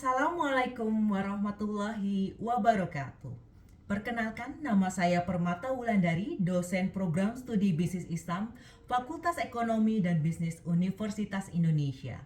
Assalamualaikum warahmatullahi wabarakatuh. Perkenalkan, nama saya Permata Wulandari, dosen program studi Bisnis Islam, Fakultas Ekonomi dan Bisnis Universitas Indonesia.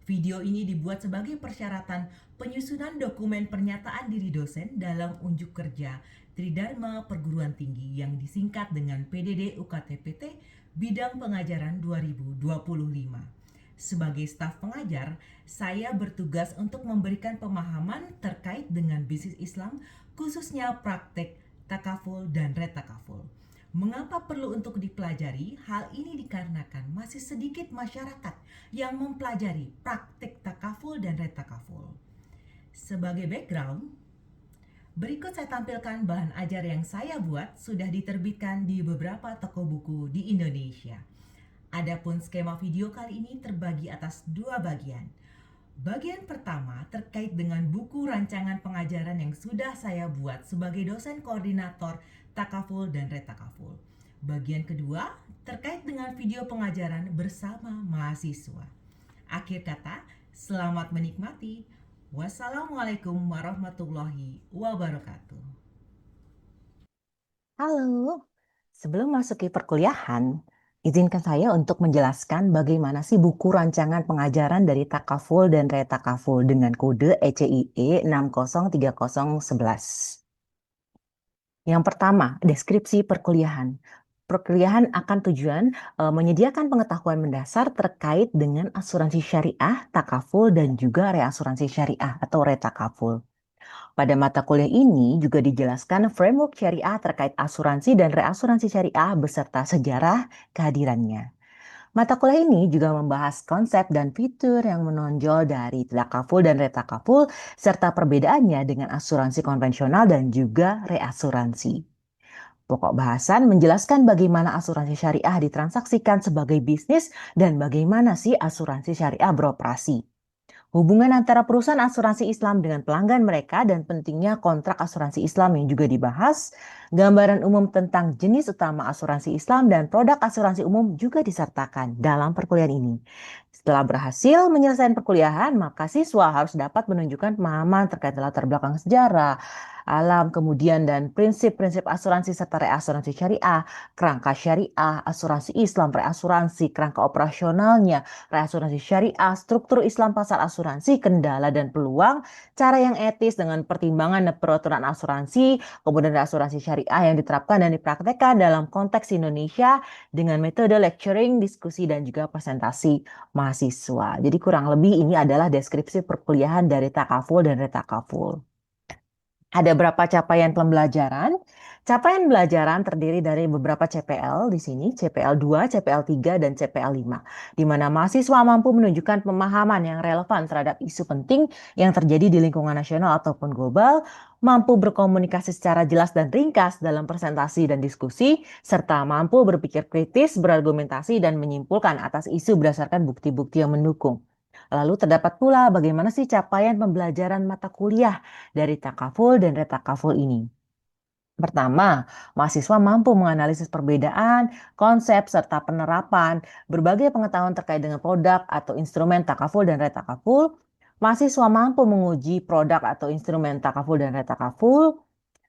Video ini dibuat sebagai persyaratan penyusunan dokumen pernyataan diri dosen dalam unjuk kerja Tridharma Perguruan Tinggi yang disingkat dengan PDD UKTPT bidang pengajaran 2025. Sebagai staf pengajar, saya bertugas untuk memberikan pemahaman terkait dengan bisnis Islam, khususnya praktek takaful dan retakaful. Mengapa perlu untuk dipelajari? Hal ini dikarenakan masih sedikit masyarakat yang mempelajari praktek takaful dan retakaful. Sebagai background, berikut saya tampilkan bahan ajar yang saya buat sudah diterbitkan di beberapa toko buku di Indonesia. Adapun skema video kali ini terbagi atas dua bagian. Bagian pertama terkait dengan buku rancangan pengajaran yang sudah saya buat sebagai dosen koordinator takaful dan retakaful. Bagian kedua terkait dengan video pengajaran bersama mahasiswa. Akhir kata, selamat menikmati. Wassalamualaikum warahmatullahi wabarakatuh. Halo, sebelum masuki perkuliahan, izinkan saya untuk menjelaskan bagaimana sih buku rancangan pengajaran dari Takaful dan Retakaful dengan kode ECIE 603011. Yang pertama, deskripsi perkuliahan. Perkuliahan akan tujuan menyediakan pengetahuan mendasar terkait dengan asuransi syariah, takaful, dan juga reasuransi syariah atau retakaful. Pada mata kuliah ini juga dijelaskan framework syariah terkait asuransi dan reasuransi syariah beserta sejarah kehadirannya. Mata kuliah ini juga membahas konsep dan fitur yang menonjol dari takaful dan retakaful serta perbedaannya dengan asuransi konvensional dan juga reasuransi. Pokok bahasan menjelaskan bagaimana asuransi syariah ditransaksikan sebagai bisnis dan bagaimana sih asuransi syariah beroperasi. Hubungan antara perusahaan asuransi Islam dengan pelanggan mereka dan pentingnya kontrak asuransi Islam yang juga dibahas. Gambaran umum tentang jenis utama asuransi Islam dan produk asuransi umum juga disertakan dalam perkuliahan ini. Setelah berhasil menyelesaikan perkuliahan, maka siswa harus dapat menunjukkan pemahaman terkait latar belakang sejarah, alam, kemudian dan prinsip-prinsip asuransi serta reasuransi syariah, kerangka syariah, asuransi Islam, reasuransi, kerangka operasionalnya, reasuransi syariah, struktur Islam pasar asuransi, kendala dan peluang, cara yang etis dengan pertimbangan dan peraturan asuransi, kemudian reasuransi syariah yang diterapkan dan dipraktekkan dalam konteks Indonesia dengan metode lecturing, diskusi, dan juga presentasi mahasiswa. Jadi kurang lebih ini adalah deskripsi perkuliahan dari takaful dan retakaful. Ada berapa capaian pembelajaran? Capaian pembelajaran terdiri dari beberapa CPL di sini, CPL 2, CPL 3, dan CPL 5, di mana mahasiswa mampu menunjukkan pemahaman yang relevan terhadap isu penting yang terjadi di lingkungan nasional ataupun global, mampu berkomunikasi secara jelas dan ringkas dalam presentasi dan diskusi, serta mampu berpikir kritis, berargumentasi, dan menyimpulkan atas isu berdasarkan bukti-bukti yang mendukung. Lalu terdapat pula bagaimana sih capaian pembelajaran mata kuliah dari takaful dan retakaful ini. Pertama, mahasiswa mampu menganalisis perbedaan, konsep, serta penerapan berbagai pengetahuan terkait dengan produk atau instrumen takaful dan retakaful. Mahasiswa mampu menguji produk atau instrumen takaful dan retakaful.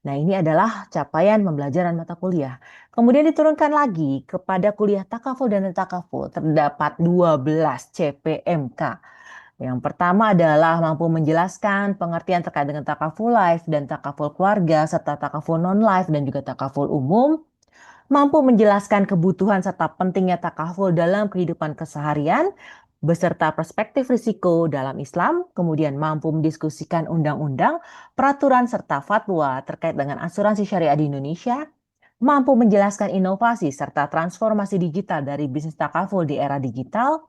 Nah, ini adalah capaian pembelajaran mata kuliah. Kemudian diturunkan lagi kepada kuliah takaful dan retakaful. Terdapat 12 CPMK. Yang pertama adalah mampu menjelaskan pengertian terkait dengan takaful life dan takaful keluarga, serta takaful non-life dan juga takaful umum. Mampu menjelaskan kebutuhan serta pentingnya takaful dalam kehidupan keseharian, beserta perspektif risiko dalam Islam. Kemudian mampu mendiskusikan undang-undang, peraturan, serta fatwa terkait dengan asuransi syariah di Indonesia. Mampu menjelaskan inovasi serta transformasi digital dari bisnis takaful di era digital,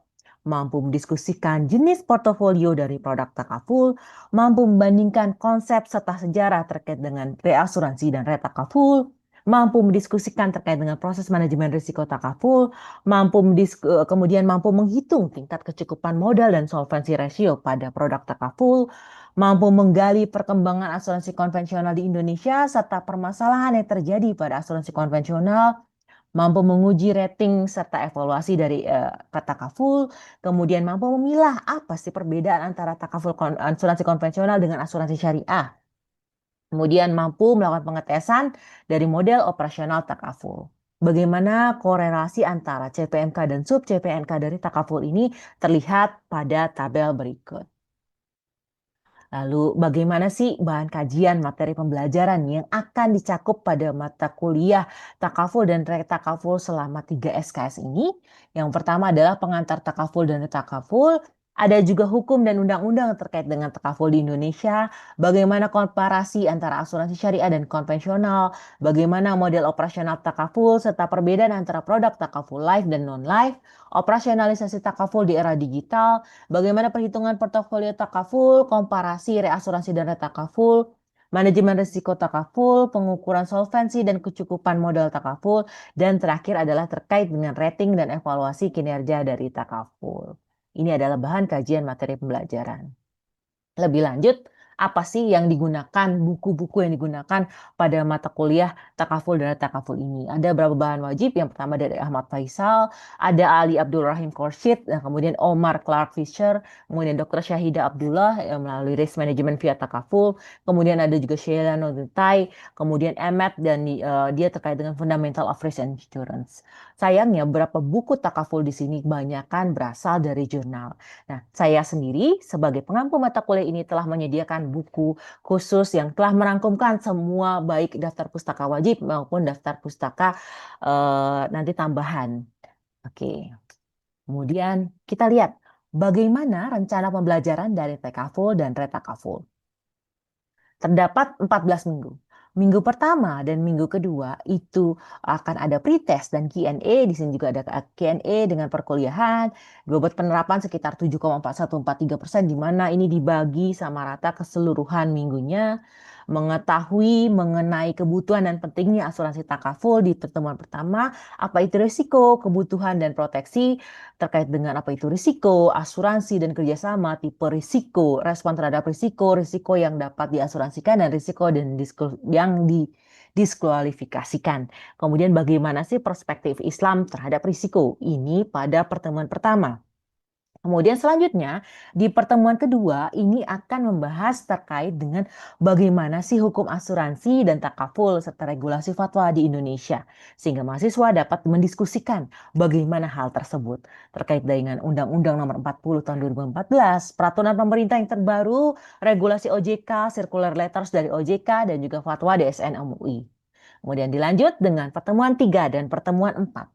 mampu mendiskusikan jenis portofolio dari produk takaful, mampu membandingkan konsep serta sejarah terkait dengan reasuransi dan retakaful, mampu mendiskusikan terkait dengan proses manajemen risiko takaful, kemudian mampu menghitung tingkat kecukupan modal dan solvency ratio pada produk takaful, mampu menggali perkembangan asuransi konvensional di Indonesia serta permasalahan yang terjadi pada asuransi konvensional, mampu menguji rating serta evaluasi dari takaful, kemudian mampu memilah apa sih perbedaan antara asuransi konvensional dengan asuransi syariah. Kemudian mampu melakukan pengetesan dari model operasional takaful. Bagaimana korelasi antara CPNK dan sub CPNK dari takaful ini terlihat pada tabel berikut. Lalu bagaimana sih bahan kajian materi pembelajaran yang akan dicakup pada mata kuliah takaful dan retakaful selama 3 SKS ini? Yang pertama adalah pengantar takaful dan retakaful. Ada juga hukum dan undang-undang terkait dengan takaful di Indonesia, bagaimana komparasi antara asuransi syariah dan konvensional, bagaimana model operasional takaful, serta perbedaan antara produk takaful life dan non-life, operasionalisasi takaful di era digital, bagaimana perhitungan portofolio takaful, komparasi reasuransi dan retakaful, manajemen risiko takaful, pengukuran solvensi dan kecukupan modal takaful, dan terakhir adalah terkait dengan rating dan evaluasi kinerja dari takaful. Ini adalah bahan kajian materi pembelajaran. Lebih lanjut, apa sih yang digunakan, buku-buku yang digunakan pada mata kuliah takaful dan takaful ini? Ada beberapa bahan wajib. Yang pertama dari Ahmad Faisal, ada Ali Abdul Rahim Khorshid, dan kemudian Omar Clark Fisher, kemudian Dr. Syahida Abdullah yang melalui risk management via takaful, kemudian ada juga Sheila Nodutai, kemudian Emmet dan dia terkait dengan fundamental of risk and insurance. Sayangnya beberapa buku takaful di sini kebanyakan berasal dari jurnal. Nah, saya sendiri sebagai pengampu mata kuliah ini telah menyediakan buku khusus yang telah merangkumkan semua baik daftar pustaka wajib maupun daftar pustaka nanti tambahan. Oke. Kemudian kita lihat bagaimana rencana pembelajaran dari tekaful dan retakaful. Terdapat 14 minggu. Minggu pertama dan minggu kedua itu akan ada pretest dan Q&A. Di sini juga ada Q&A dengan perkuliahan. Bobot penerapan sekitar 7,4143%, di mana ini dibagi sama rata keseluruhan minggunya. Mengetahui mengenai kebutuhan dan pentingnya asuransi takaful di pertemuan pertama, apa itu risiko, kebutuhan dan proteksi, terkait dengan apa itu risiko, asuransi dan kerjasama, tipe risiko, respon terhadap risiko, risiko yang dapat diasuransikan dan risiko yang didiskualifikasikan. Kemudian bagaimana sih perspektif Islam terhadap risiko? Ini pada pertemuan pertama. Kemudian selanjutnya di pertemuan kedua ini akan membahas terkait dengan bagaimana sih hukum asuransi dan takaful serta regulasi fatwa di Indonesia. Sehingga mahasiswa dapat mendiskusikan bagaimana hal tersebut terkait dengan Undang-Undang Nomor 40 Tahun 2014, peraturan pemerintah yang terbaru, regulasi OJK, circular letters dari OJK dan juga fatwa DSN MUI. Kemudian dilanjut dengan pertemuan 3 dan pertemuan 4.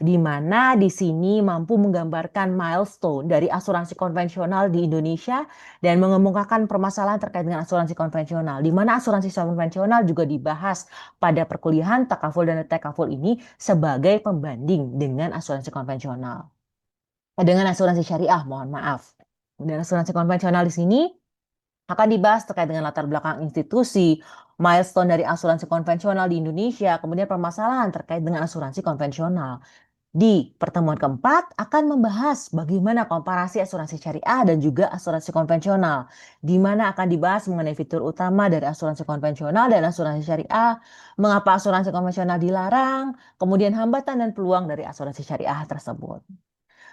Di mana di sini mampu menggambarkan milestone dari asuransi konvensional di Indonesia dan mengemukakan permasalahan terkait dengan asuransi konvensional, di mana asuransi konvensional juga dibahas pada perkuliahan takaful dan tekaful ini sebagai pembanding dengan asuransi konvensional. Dengan asuransi syariah, mohon maaf. Dan asuransi konvensional di sini akan dibahas terkait dengan latar belakang institusi, milestone dari asuransi konvensional di Indonesia, kemudian permasalahan terkait dengan asuransi konvensional. Di pertemuan keempat akan membahas bagaimana komparasi asuransi syariah dan juga asuransi konvensional, di mana akan dibahas mengenai fitur utama dari asuransi konvensional dan asuransi syariah, mengapa asuransi konvensional dilarang, kemudian hambatan dan peluang dari asuransi syariah tersebut.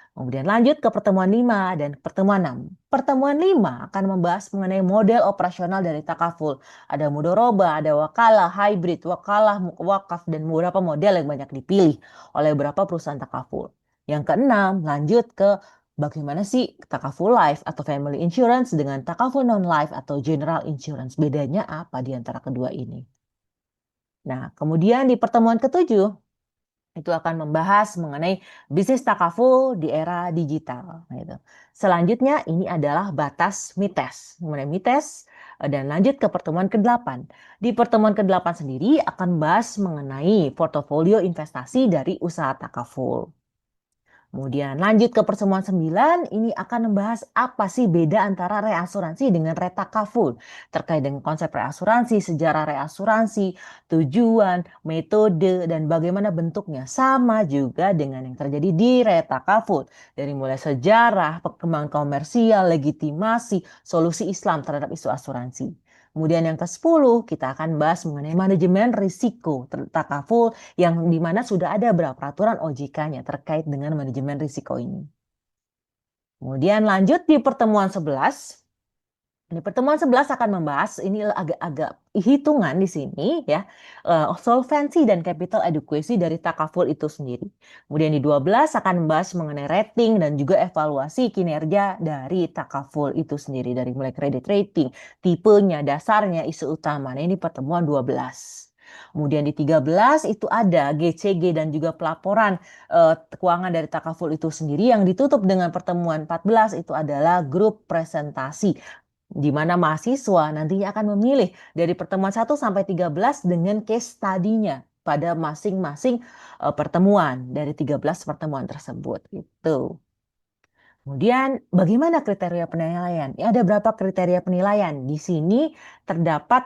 Kemudian lanjut ke pertemuan 5 dan pertemuan 6. Pertemuan 5 akan membahas mengenai model operasional dari takaful. Ada mudoroba, ada wakalah, hybrid, wakalah, wakaf, dan beberapa model yang banyak dipilih oleh beberapa perusahaan takaful. Yang keenam, lanjut ke bagaimana sih takaful life atau family insurance dengan takaful non-life atau general insurance. Bedanya apa di antara kedua ini? Nah, kemudian di pertemuan ketujuh, itu akan membahas mengenai bisnis takaful di era digital. Gitu. Selanjutnya ini adalah batas mites. Mengenai mites dan lanjut ke pertemuan ke-8. Di pertemuan ke-8 sendiri akan bahas mengenai portofolio investasi dari usaha takaful. Kemudian lanjut ke pertemuan 9, ini akan membahas apa sih beda antara reasuransi dengan retakaful. Terkait dengan konsep reasuransi, sejarah reasuransi, tujuan, metode, dan bagaimana bentuknya. Sama juga dengan yang terjadi di retakaful. Dari mulai sejarah, perkembangan komersial, legitimasi, solusi Islam terhadap isu asuransi. Kemudian yang ke-10 kita akan bahas mengenai manajemen risiko takaful yang dimana sudah ada beberapa peraturan OJK-nya terkait dengan manajemen risiko ini. Kemudian lanjut di pertemuan 11. Di pertemuan 11 akan membahas ini agak-agak hitungan di sini ya, solvency dan capital adequacy dari takaful itu sendiri. Kemudian di 12 akan membahas mengenai rating dan juga evaluasi kinerja dari takaful itu sendiri dari mulai credit rating, tipenya, dasarnya, isu utama. Nah, ini pertemuan 12. Kemudian di 13 itu ada GCG dan juga pelaporan keuangan dari takaful itu sendiri yang ditutup dengan pertemuan 14 itu adalah grup presentasi di mana mahasiswa nantinya akan memilih dari pertemuan 1 sampai 13 dengan case study-nya pada masing-masing pertemuan dari 13 pertemuan tersebut. Itu. Kemudian bagaimana kriteria penilaian? Ya, ada berapa kriteria penilaian? Di sini terdapat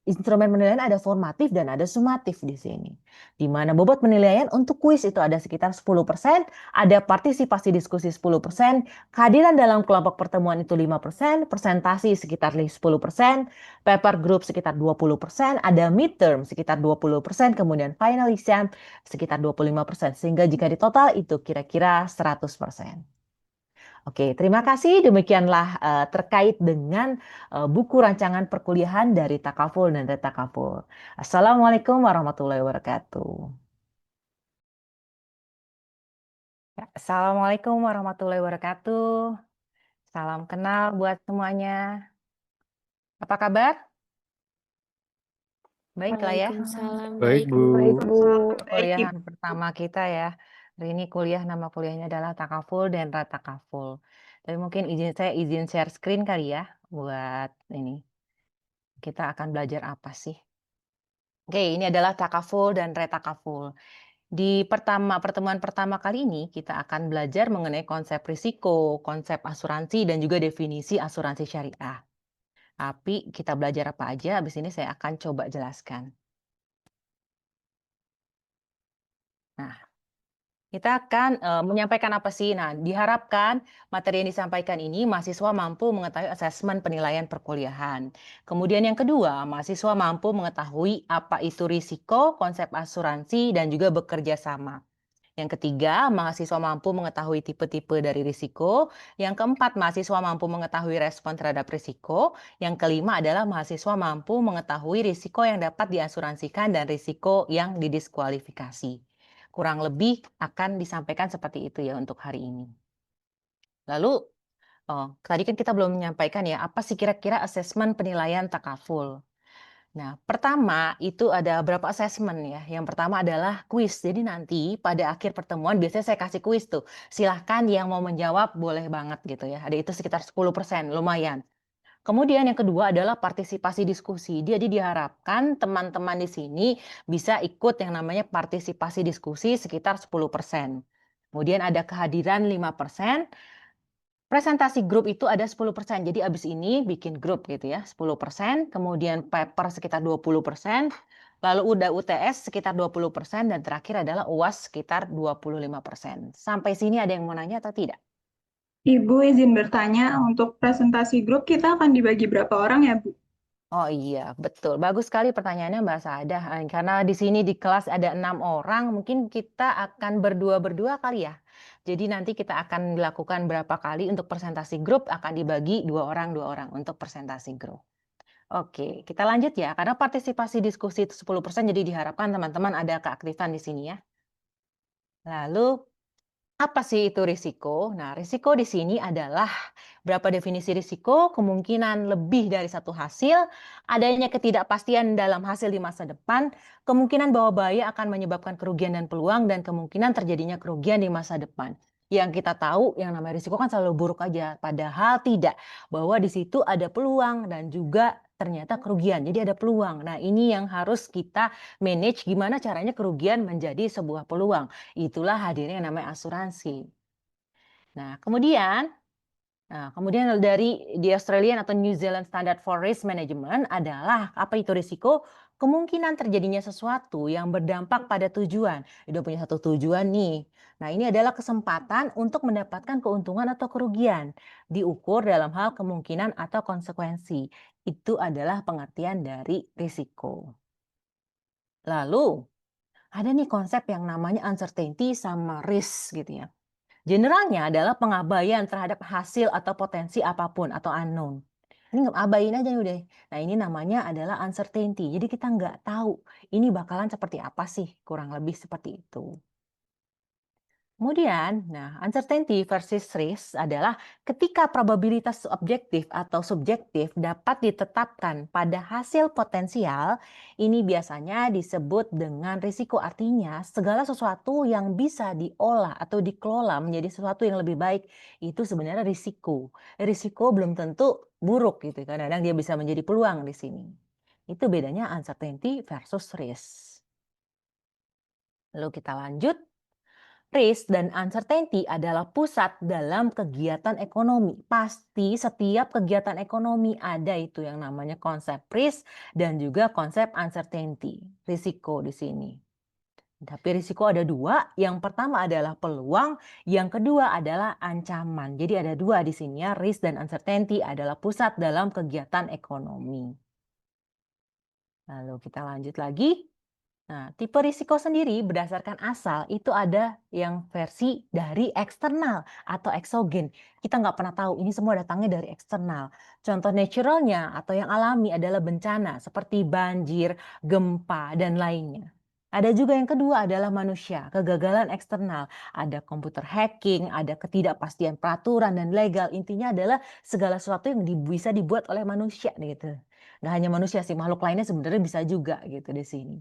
instrumen penilaian ada formatif dan ada sumatif di sini. Di mana bobot penilaian untuk kuis itu ada sekitar 10%, ada partisipasi diskusi 10%, kehadiran dalam kelompok pertemuan itu 5%, presentasi sekitar 10%, paper group sekitar 20%, ada midterm sekitar 20%, kemudian final exam sekitar 25%. Sehingga jika ditotal itu kira-kira 100%. Oke, terima kasih. Demikianlah terkait dengan buku rancangan perkuliahan dari Takaful dan Retakaful. Assalamualaikum warahmatullahi wabarakatuh. Ya, Assalamualaikum warahmatullahi wabarakatuh. Salam kenal buat semuanya. Apa kabar? Baiklah ya. Waalaikumsalam, Baik, baik Bu. Bu. Baik, Bu. Kuliahan pertama kita ya. Hari ini nama kuliahnya adalah Takaful dan Retakaful. Tapi mungkin saya izin share screen kali ya buat ini. Kita akan belajar apa sih? Oke, ini adalah takaful dan retakaful. Di pertemuan pertama kali ini kita akan belajar mengenai konsep risiko, konsep asuransi dan juga definisi asuransi syariah. Tapi kita belajar apa aja, habis ini saya akan coba jelaskan. Nah, kita akan menyampaikan apa sih? Nah, diharapkan materi yang disampaikan ini mahasiswa mampu mengetahui asesmen penilaian perkuliahan. Kemudian yang kedua, mahasiswa mampu mengetahui apa itu risiko, konsep asuransi, dan juga bekerja sama. Yang ketiga, mahasiswa mampu mengetahui tipe-tipe dari risiko. Yang keempat, mahasiswa mampu mengetahui respon terhadap risiko. Yang kelima adalah mahasiswa mampu mengetahui risiko yang dapat diasuransikan dan risiko yang didiskualifikasi. Kurang lebih akan disampaikan seperti itu ya untuk hari ini. Lalu, tadi kan kita belum menyampaikan ya, apa sih kira-kira asesmen penilaian takaful? Nah, pertama itu ada berapa asesmen ya. Yang pertama adalah kuis. Jadi nanti pada akhir pertemuan biasanya saya kasih kuis tuh. Silahkan yang mau menjawab boleh banget gitu ya. Ada itu sekitar 10%, lumayan. Kemudian yang kedua adalah partisipasi diskusi. Jadi diharapkan teman-teman di sini bisa ikut yang namanya partisipasi diskusi sekitar 10%. Kemudian ada kehadiran 5%. Presentasi grup itu ada 10%. Jadi abis ini bikin grup gitu ya, 10%, kemudian paper sekitar 20%, lalu udah UTS sekitar 20%, dan terakhir adalah UAS sekitar 25%. Sampai sini ada yang mau nanya atau tidak? Ibu izin bertanya, untuk presentasi grup kita akan dibagi berapa orang ya, Bu? Oh iya, betul. Bagus sekali pertanyaannya Mbak Sadah. Karena di sini di kelas ada 6 orang, mungkin kita akan berdua-berdua kali ya. Jadi nanti kita akan dilakukan berapa kali untuk presentasi grup, akan dibagi 2 orang untuk presentasi grup. Oke, kita lanjut ya. Karena partisipasi diskusi itu 10%, jadi diharapkan teman-teman ada keaktifan di sini ya. Lalu, apa sih itu risiko? Nah, risiko di sini adalah berapa definisi risiko, kemungkinan lebih dari satu hasil, adanya ketidakpastian dalam hasil di masa depan, kemungkinan bahwa bahaya akan menyebabkan kerugian dan peluang, dan kemungkinan terjadinya kerugian di masa depan. Yang kita tahu yang namanya risiko kan selalu buruk aja, padahal tidak. Bahwa di situ ada peluang dan juga ternyata kerugian, jadi ada peluang. Nah, ini yang harus kita manage gimana caranya kerugian menjadi sebuah peluang. Itulah hadirnya yang namanya asuransi. Nah, kemudian dari di Australian atau New Zealand Standard for Risk Management adalah apa itu risiko? Kemungkinan terjadinya sesuatu yang berdampak pada tujuan. Udah punya satu tujuan nih. Nah, ini adalah kesempatan untuk mendapatkan keuntungan atau kerugian. Diukur dalam hal kemungkinan atau konsekuensi. Itu adalah pengertian dari risiko. Lalu, ada nih konsep yang namanya uncertainty sama risk gitu ya. Generalnya adalah pengabaian terhadap hasil atau potensi apapun atau unknown. Ini abain aja udah. Nah ini namanya adalah uncertainty. Jadi kita nggak tahu ini bakalan seperti apa sih, kurang lebih seperti itu. Kemudian, uncertainty versus risk adalah ketika probabilitas objektif atau subjektif dapat ditetapkan pada hasil potensial, ini biasanya disebut dengan risiko. Artinya, segala sesuatu yang bisa diolah atau dikelola menjadi sesuatu yang lebih baik, itu sebenarnya risiko. Risiko belum tentu buruk gitu, kadang-kadang dia bisa menjadi peluang di sini. Itu bedanya uncertainty versus risk. Lalu kita lanjut. Risk dan uncertainty adalah pusat dalam kegiatan ekonomi. Pasti setiap kegiatan ekonomi ada itu yang namanya konsep risk dan juga konsep uncertainty, risiko di sini. Tapi risiko ada dua, yang pertama adalah peluang, yang kedua adalah ancaman. Jadi ada dua di sini ya, risk dan uncertainty adalah pusat dalam kegiatan ekonomi. Lalu kita lanjut lagi. Nah, tipe risiko sendiri berdasarkan asal itu ada yang versi dari eksternal atau eksogen. Kita nggak pernah tahu, ini semua datangnya dari eksternal. Contoh naturalnya atau yang alami adalah bencana seperti banjir, gempa, dan lainnya. Ada juga yang kedua adalah manusia, kegagalan eksternal. Ada komputer hacking, ada ketidakpastian peraturan dan legal. Intinya adalah segala sesuatu yang bisa dibuat oleh manusia gitu. Nggak hanya manusia sih, makhluk lainnya sebenarnya bisa juga gitu di sini.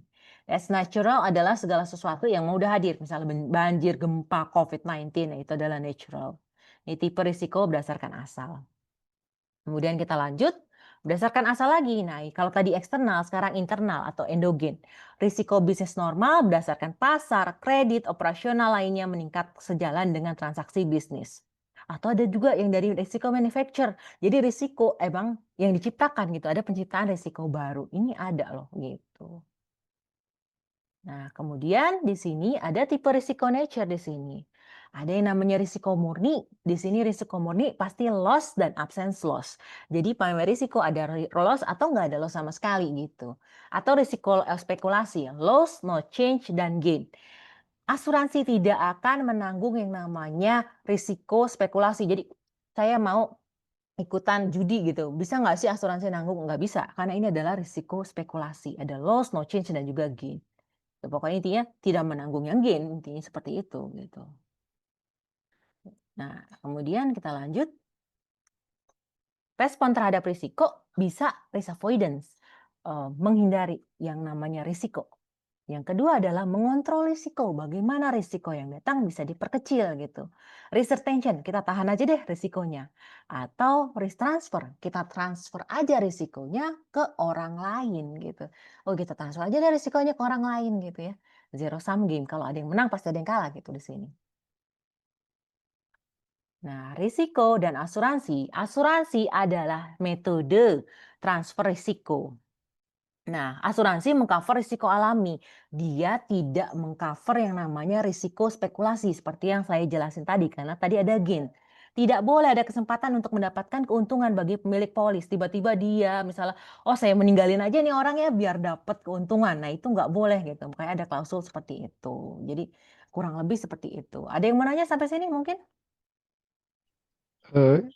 As natural adalah segala sesuatu yang mudah hadir, misalnya banjir, gempa, COVID-19, itu adalah natural. Ini tipe risiko berdasarkan asal. Kemudian kita lanjut, berdasarkan asal lagi. Nah, kalau tadi eksternal, sekarang internal atau endogen. Risiko bisnis normal berdasarkan pasar, kredit, operasional lainnya meningkat sejalan dengan transaksi bisnis. Atau ada juga yang dari risiko manufacture. Jadi risiko emang yang diciptakan gitu, ada penciptaan risiko baru. Ini ada loh gitu. Nah, kemudian di sini ada tipe risiko nature di sini. Ada yang namanya risiko murni. Di sini risiko murni pasti loss dan absence loss. Jadi primary risiko ada loss atau nggak ada loss sama sekali gitu. Atau risiko spekulasi, loss, no change, dan gain. Asuransi tidak akan menanggung yang namanya risiko spekulasi. Jadi saya mau ikutan judi gitu. Bisa nggak sih asuransi nanggung? Nggak bisa, karena ini adalah risiko spekulasi. Ada loss, no change, dan juga gain. Pokoknya intinya tidak menanggung yang gain, intinya seperti itu gitu. Nah, kemudian kita lanjut. Respon terhadap risiko bisa risk avoidance, menghindari yang namanya risiko. Yang kedua adalah mengontrol risiko, bagaimana risiko yang datang bisa diperkecil gitu. Risk retention, kita tahan aja deh risikonya. Atau risk transfer, kita transfer aja risikonya ke orang lain gitu. Oh kita transfer aja deh risikonya ke orang lain gitu ya. Zero sum game, kalau ada yang menang pasti ada yang kalah gitu di sini. Nah, risiko dan asuransi. Asuransi adalah metode transfer risiko. Nah, asuransi mengcover risiko alami. Dia tidak mengcover yang namanya risiko spekulasi seperti yang saya jelasin tadi karena tadi ada gain. Tidak boleh ada kesempatan untuk mendapatkan keuntungan bagi pemilik polis. Tiba-tiba dia misalnya, oh saya meninggalin aja nih orang ya biar dapat keuntungan. Nah itu nggak boleh gitu. Makanya ada klausul seperti itu. Jadi kurang lebih seperti itu. Ada yang mau nanya sampai sini mungkin?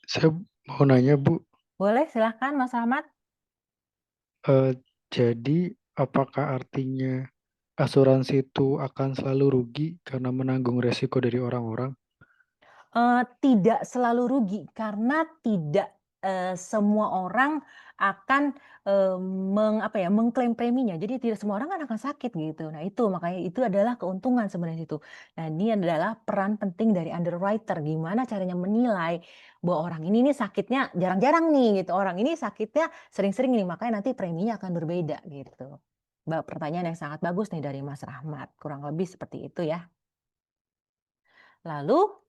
Saya mau nanya Bu, Boleh silahkan Mas Rahmat. eh, jadi apakah artinya asuransi itu akan selalu rugi karena menanggung resiko dari orang-orang? Tidak selalu rugi karena tidak, semua orang akan, mengklaim preminya. Jadi tidak semua orang kan akan sakit gitu. Nah itu makanya itu adalah keuntungan sebenarnya itu. Nah ini adalah peran penting dari underwriter, gimana caranya menilai bahwa orang ini nih sakitnya jarang-jarang nih gitu, orang ini sakitnya sering-sering nih, makanya nanti preminya akan berbeda gitu. Pertanyaan yang sangat bagus nih dari Mas Rahmat, kurang lebih seperti itu ya. Lalu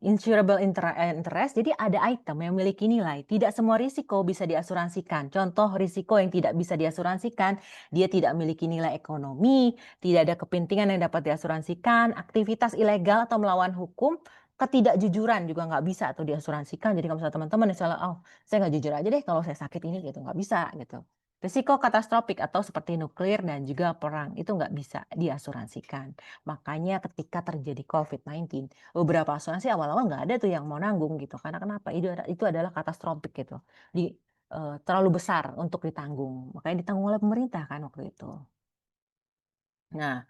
insurable interest, jadi ada item yang memiliki nilai. Tidak semua risiko bisa diasuransikan. Contoh risiko yang tidak bisa diasuransikan, dia tidak memiliki nilai ekonomi, tidak ada kepentingan yang dapat diasuransikan, aktivitas ilegal atau melawan hukum, ketidakjujuran juga nggak bisa tuh diasuransikan. Jadi kalau misalnya teman-teman misalnya, oh saya nggak jujur aja deh kalau saya sakit ini gitu, nggak bisa gitu. Risiko katastrofik atau seperti nuklir dan juga perang itu nggak bisa diasuransikan. Makanya ketika terjadi COVID-19, beberapa asuransi awal-awal nggak ada tuh yang mau nanggung gitu. Karena kenapa? Itu adalah katastrofik gitu. Terlalu besar untuk ditanggung. Makanya ditanggung oleh pemerintah kan waktu itu. Nah,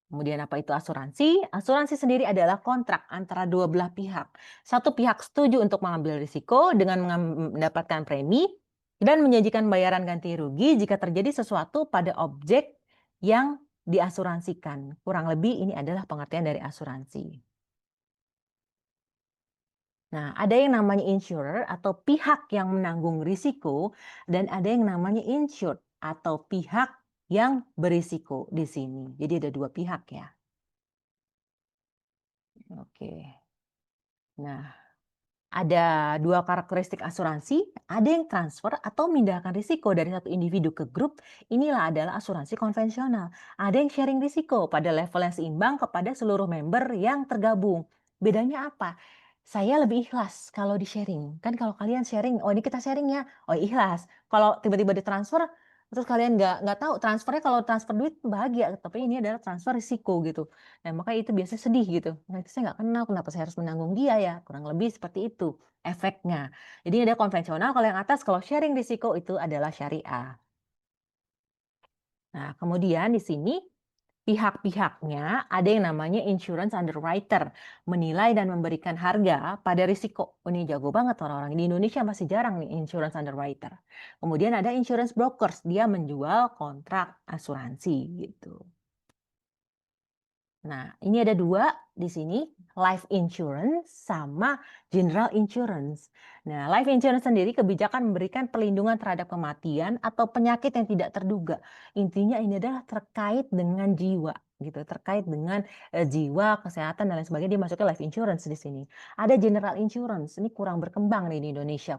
kemudian apa itu asuransi? Asuransi sendiri adalah kontrak antara dua belah pihak. Satu pihak setuju untuk mengambil risiko dengan mendapatkan premi dan menjanjikan bayaran ganti rugi jika terjadi sesuatu pada objek yang diasuransikan. Kurang lebih ini adalah pengertian dari asuransi. Nah, ada yang namanya insurer atau pihak yang menanggung risiko dan ada yang namanya insured atau pihak yang berisiko di sini. Jadi ada dua pihak ya. Oke. Nah, ada dua karakteristik asuransi, ada yang transfer atau memindahkan risiko dari satu individu ke grup. Inilah adalah asuransi konvensional. Ada yang sharing risiko pada level yang seimbang kepada seluruh member yang tergabung. Bedanya apa? Saya lebih ikhlas kalau di sharing. Kan kalau kalian sharing, oh ini kita sharing ya, oh ikhlas. Kalau tiba-tiba ditransfer, terus kalian nggak tahu transfernya, kalau transfer duit bahagia, tapi ini adalah transfer risiko gitu. Nah, makanya itu biasanya sedih gitu. Nah, itu saya nggak kenal, kenapa saya harus menanggung dia ya? Kurang lebih seperti itu efeknya. Jadi ada konvensional, kalau yang atas, kalau sharing risiko itu adalah syariah. Nah, kemudian di sini pihak-pihaknya ada yang namanya insurance underwriter, menilai dan memberikan harga pada risiko. Oh, ini jago banget orang-orang di Indonesia, masih jarang nih insurance underwriter. Kemudian ada insurance brokers, dia menjual kontrak asuransi gitu. Nah, ini ada dua di sini, life insurance sama general insurance. Nah, life insurance sendiri kebijakan memberikan perlindungan terhadap kematian atau penyakit yang tidak terduga. Intinya ini adalah terkait dengan jiwa gitu, terkait dengan jiwa, kesehatan dan lain sebagainya, dia masuknya life insurance di sini. Ada general insurance, ini kurang berkembang nih di Indonesia,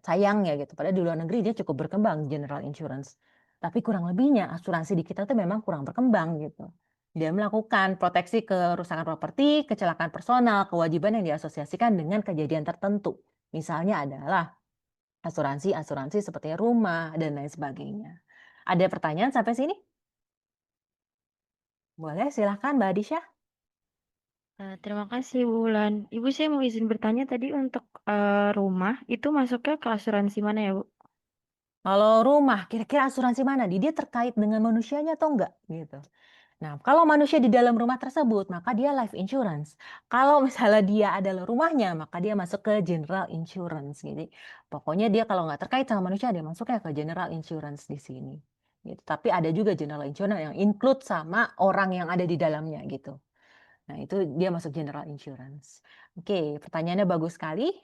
sayang ya gitu. Padahal di luar negeri dia cukup berkembang general insurance. Tapi kurang lebihnya asuransi di kita tuh memang kurang berkembang gitu. Dia melakukan proteksi kerusakan properti, kecelakaan personal, kewajiban yang diasosiasikan dengan kejadian tertentu. Misalnya adalah asuransi seperti rumah dan lain sebagainya. Ada pertanyaan sampai sini? Boleh, silahkan Mbak Adisha. Terima kasih Bu Wulan. Ibu, saya mau izin bertanya tadi untuk rumah itu masuknya ke asuransi mana ya Bu? Kalau rumah, kira-kira asuransi mana? Dia terkait dengan manusianya atau enggak? Gitu. Nah, kalau manusia di dalam rumah tersebut, maka dia life insurance. Kalau misalnya dia adalah rumahnya, maka dia masuk ke general insurance. Jadi, pokoknya dia kalau nggak terkait sama manusia, dia masuknya ke general insurance di sini. Gitu. Tapi ada juga general insurance yang include sama orang yang ada di dalamnya gitu. Nah, itu dia masuk general insurance. Oke, pertanyaannya bagus sekali.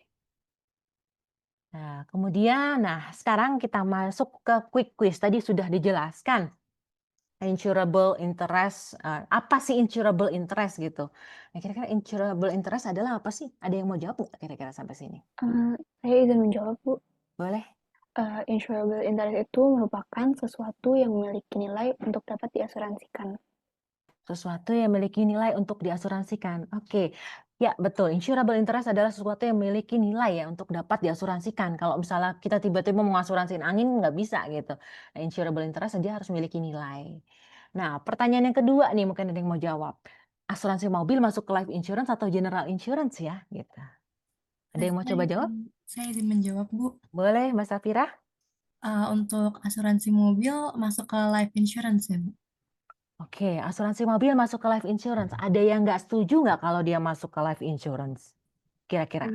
Nah, kemudian, sekarang kita masuk ke quick quiz. Tadi sudah dijelaskan insurable interest, apa sih insurable interest gitu. Nah, kira-kira insurable interest adalah apa sih? Ada yang mau jawab nggak kira-kira sampai sini? Saya izin menjawab, Bu. Boleh? Insurable interest itu merupakan sesuatu yang memiliki nilai untuk dapat diasuransikan. Sesuatu yang memiliki nilai untuk diasuransikan. Oke. Ya, betul. Insurable interest adalah sesuatu yang memiliki nilai ya untuk dapat diasuransikan. Kalau misalnya kita tiba-tiba mau ngasuransiin angin, nggak bisa gitu. Nah, insurable interest saja harus memiliki nilai. Nah, pertanyaan yang kedua nih, mungkin ada yang mau jawab. Asuransi mobil masuk ke life insurance atau general insurance ya? Gitu. Ada yang mau coba jawab? Saya izin menjawab, Bu. Boleh, Mbak Safira? Untuk asuransi mobil masuk ke life insurance ya, Bu? Oke, asuransi mobil masuk ke life insurance. Ada yang nggak setuju nggak kalau dia masuk ke life insurance? Kira-kira?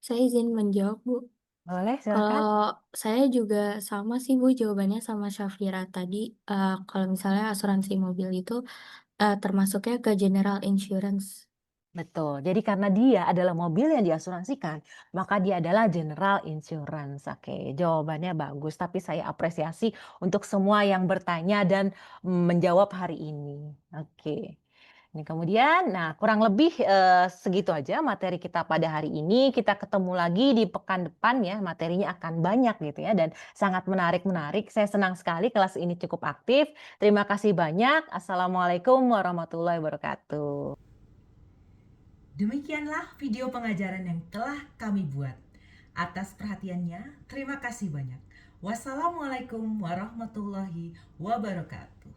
Saya izin menjawab, Bu. Boleh, silakan. Kalau saya juga sama sih, Bu, jawabannya sama Syafira tadi. Kalau misalnya asuransi mobil itu termasuknya ke general insurance. Betul. Jadi karena dia adalah mobil yang diasuransikan, maka dia adalah general insurance. Oke, jawabannya bagus. Tapi saya apresiasi untuk semua yang bertanya dan menjawab hari ini. Oke. Ini kemudian, kurang lebih segitu aja materi kita pada hari ini. Kita ketemu lagi di pekan depan ya, materinya akan banyak gitu ya dan sangat menarik-menarik. Saya senang sekali kelas ini cukup aktif. Terima kasih banyak. Assalamualaikum warahmatullahi wabarakatuh. Demikianlah video pengajaran yang telah kami buat. Atas perhatiannya, terima kasih banyak. Wassalamualaikum warahmatullahi wabarakatuh.